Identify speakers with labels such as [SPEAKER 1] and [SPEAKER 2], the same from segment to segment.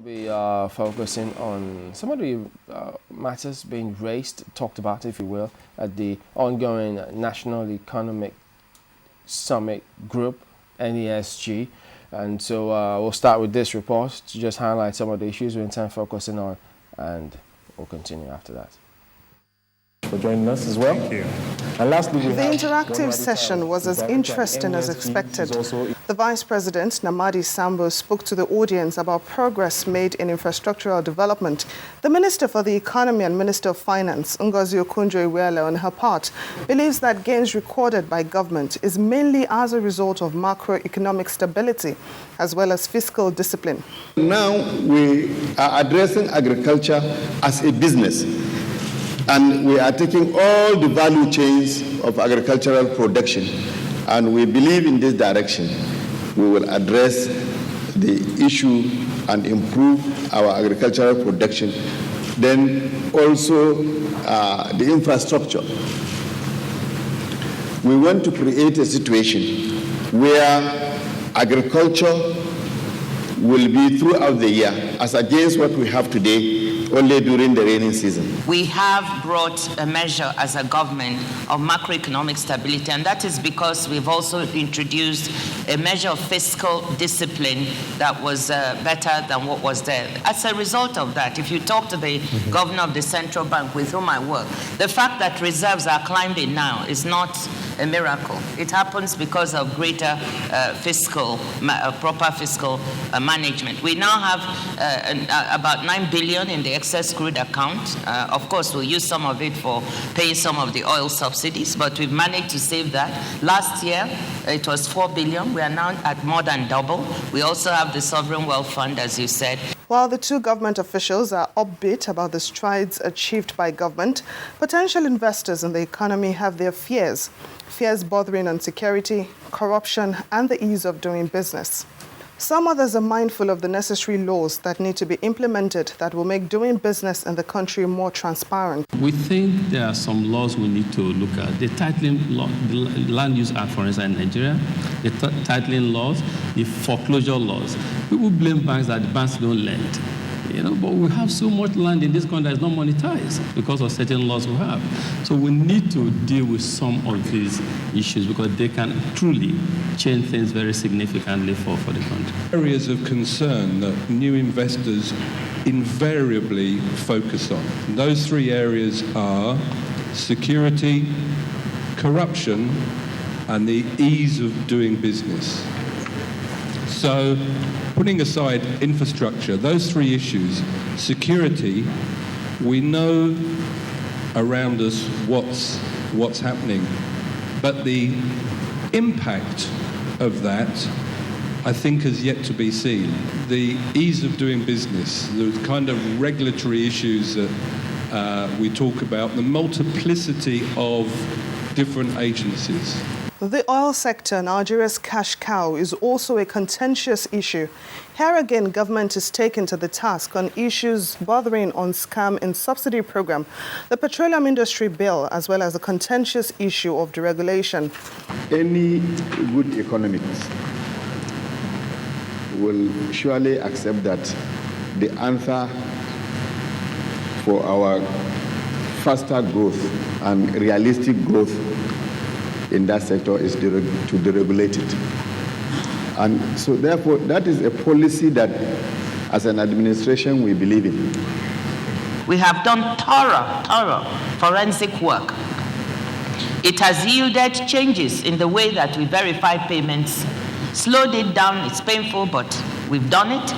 [SPEAKER 1] be focusing on some of the matters being raised, talked about, if you will, at the ongoing National Economic Summit Group, NESG. And so we'll start with this report to just highlight some of the issues we intend focusing on, and we'll continue after that. For joining us as well.
[SPEAKER 2] Thank you.
[SPEAKER 1] And lastly,
[SPEAKER 3] the interactive session was as interesting as expected. The Vice President, Namadi Sambo, spoke to the audience about progress made in infrastructural development. The Minister for the Economy and Minister of Finance, Okonjo-Iweala, on her part, believes that gains recorded by government is mainly as a result of macroeconomic stability as well as fiscal discipline.
[SPEAKER 4] Now we are addressing agriculture as a business, and we are taking all the value chains of agricultural production, and we believe in this direction we will address the issue and improve our agricultural production. Then also the infrastructure. We want to create a situation where agriculture will be throughout the year, as against what we have today, only during the rainy season.
[SPEAKER 5] We have brought a measure as a government of macroeconomic stability, and that is because we've also introduced a measure of fiscal discipline that was better than what was there. As a result of that, if you talk to the governor of the central bank with whom I work, the fact that reserves are climbing now is not a miracle. It happens because of greater proper fiscal management. We now have about 9 billion in the excess crude account. Of course, we'll use some of it for paying some of the oil subsidies, but we've managed to save that. Last year, it was 4 billion. We are now at more than double. We also have the Sovereign Wealth Fund, as you said.
[SPEAKER 3] While the two government officials are upbeat about the strides achieved by government, potential investors in the economy have their fears bordering on security, corruption, and the ease of doing business. Some others are mindful of the necessary laws that need to be implemented that will make doing business in the country more transparent.
[SPEAKER 6] We think there are some laws we need to look at. The titling law, the Land Use Act, for instance, in Nigeria, the titling laws, the foreclosure laws. People blame banks that the banks don't lend. But we have so much land in this country that is not monetized because of certain laws we have. So we need to deal with some of these issues because they can truly change things very significantly for the country.
[SPEAKER 2] Areas of concern that new investors invariably focus on. Those three areas are security, corruption, and the ease of doing business. So, putting aside infrastructure, those three issues, security, we know around us what's happening, but the impact of that, I think, has yet to be seen. The ease of doing business, the kind of regulatory issues that we talk about, the multiplicity of different agencies.
[SPEAKER 3] The oil sector, Nigeria's cash cow, is also a contentious issue. Here again, government is taken to the task on issues bordering on scam in subsidy program, the petroleum industry bill, as well as the contentious issue of deregulation.
[SPEAKER 4] Any good economist will surely accept that the answer for our faster growth and realistic growth in that sector is to deregulate it. And so therefore, that is a policy that as an administration we believe in.
[SPEAKER 5] We have done thorough forensic work. It has yielded changes in the way that we verify payments, slowed it down. It's painful, but we've done it.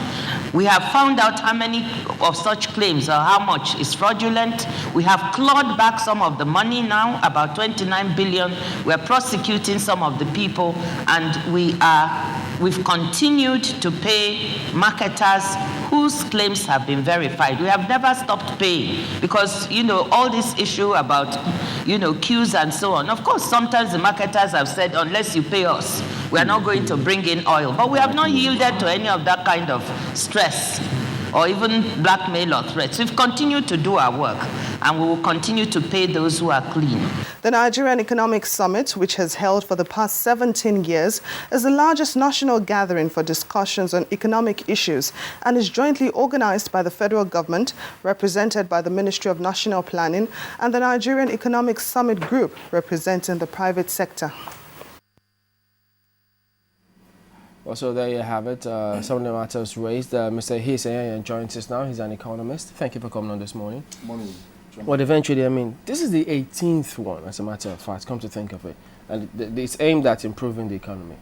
[SPEAKER 5] We have found out how many of such claims or how much is fraudulent. We have clawed back some of the money now, about 29 billion. We're prosecuting some of the people, and we've continued to pay marketers whose claims have been verified. We have never stopped paying because, all this issue about, queues and so on. Of course, sometimes the marketers have said, unless you pay us, we are not going to bring in oil. But we have not yielded to any of that kind of stress. or even blackmail or threats. We've continued to do our work, and we will continue to pay those who are clean.
[SPEAKER 3] The Nigerian Economic Summit, which has held for the past 17 years, is the largest national gathering for discussions on economic issues and is jointly organized by the federal government, represented by the Ministry of National Planning, and the Nigerian Economic Summit Group, representing the private sector.
[SPEAKER 1] Also, there you have it. Some of the matters raised. Mr. Eghes Eyieyen joins us now. He's an economist. Thank you for coming on this morning.
[SPEAKER 4] Morning.
[SPEAKER 1] Well, eventually, I mean, this is the 18th one, as a matter of fact, come to think of it. And it's aimed at improving the economy.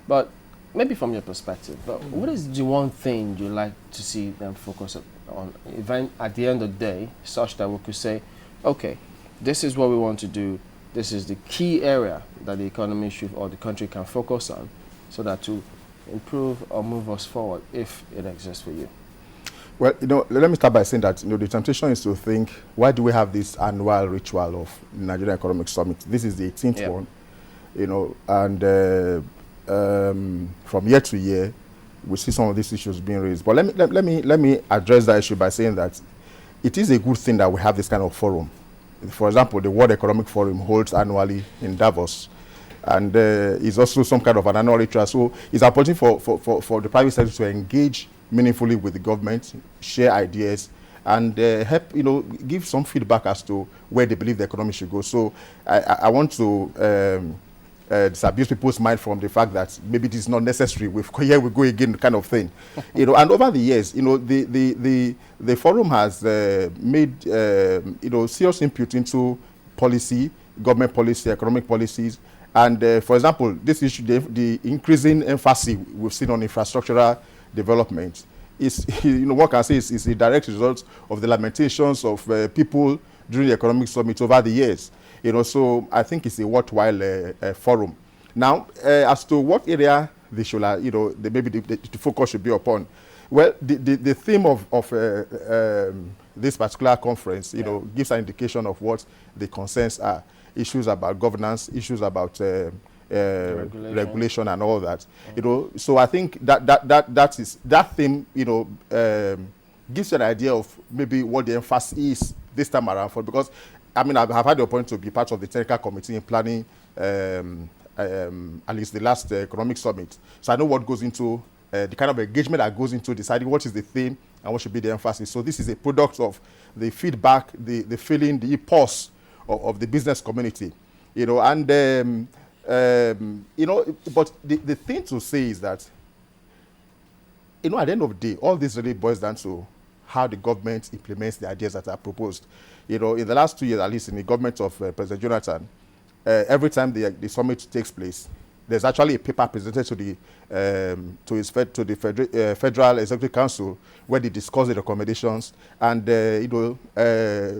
[SPEAKER 1] But maybe from your perspective, but what is the one thing you like to see them focus on event at the end of the day, such that we could say, okay, this is what we want to do. This is the key area that the economy should, or the country can focus on, so that to improve or move us forward, if it exists for you?
[SPEAKER 7] Well, let me start by saying that, the temptation is to think, why do we have this annual ritual of Nigerian Economic Summit? This is the 18th one, and from year to year, we see some of these issues being raised. But let me address that issue by saying that it is a good thing that we have this kind of forum. For example, the World Economic Forum holds annually in Davos, and is also some kind of an annual ritual. So it's important for the private sector to engage meaningfully with the government, share ideas, and help, give some feedback as to where they believe the economy should go. So I want to disabuse people's mind from the fact that maybe it is not necessary. Here we go again, kind of thing. And over the years, the forum has made serious input into policy, government policy, economic policies. And for example, this issue, the increasing emphasis we've seen on infrastructural development is, one can say is a direct result of the lamentations of people during the economic summit over the years. So I think it's a worthwhile forum. Now, as to what area they should, maybe the focus should be upon. Well, the theme of this particular conference, gives an indication of what the concerns are. Issues about governance, issues about regulation and all that. So I think that theme, gives you an idea of maybe what the emphasis is this time around for, because I've had the opportunity to be part of the technical committee in planning at least the last economic summit. So I know what goes into the kind of engagement that goes into deciding what is the theme and what should be the emphasis. So this is a product of the feedback, the feeling, the pulse of the business community, but the thing to say is that, at the end of the day, all this really boils down to how the government implements the ideas that are proposed. In the last 2 years, at least in the government of President Jonathan, every time the summit takes place, there's actually a paper presented to the Federal Executive Council where they discuss the recommendations and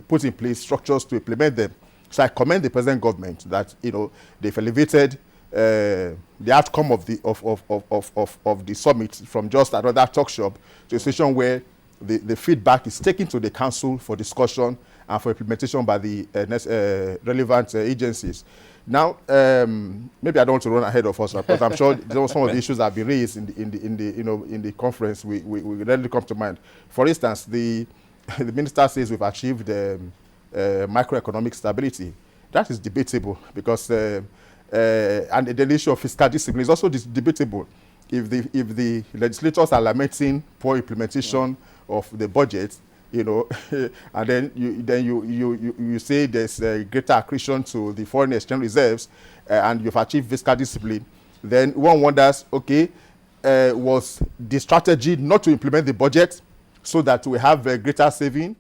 [SPEAKER 7] put in place structures to implement them. So I commend the present government that they've elevated the outcome of the summit from just another talk shop to a situation where the feedback is taken to the council for discussion and for implementation by the relevant agencies. Now, maybe I don't want to run ahead of us, because I'm sure some of the issues that have been raised in the conference we readily come to mind. For instance, the minister says we've achieved macroeconomic stability. That is debatable, because and the issue of fiscal discipline is also debatable. If the legislators are lamenting poor implementation of the budget, and then you say there's a greater accretion to the foreign exchange reserves, and you've achieved fiscal discipline, then one wonders, okay, was the strategy not to implement the budget so that we have a greater saving,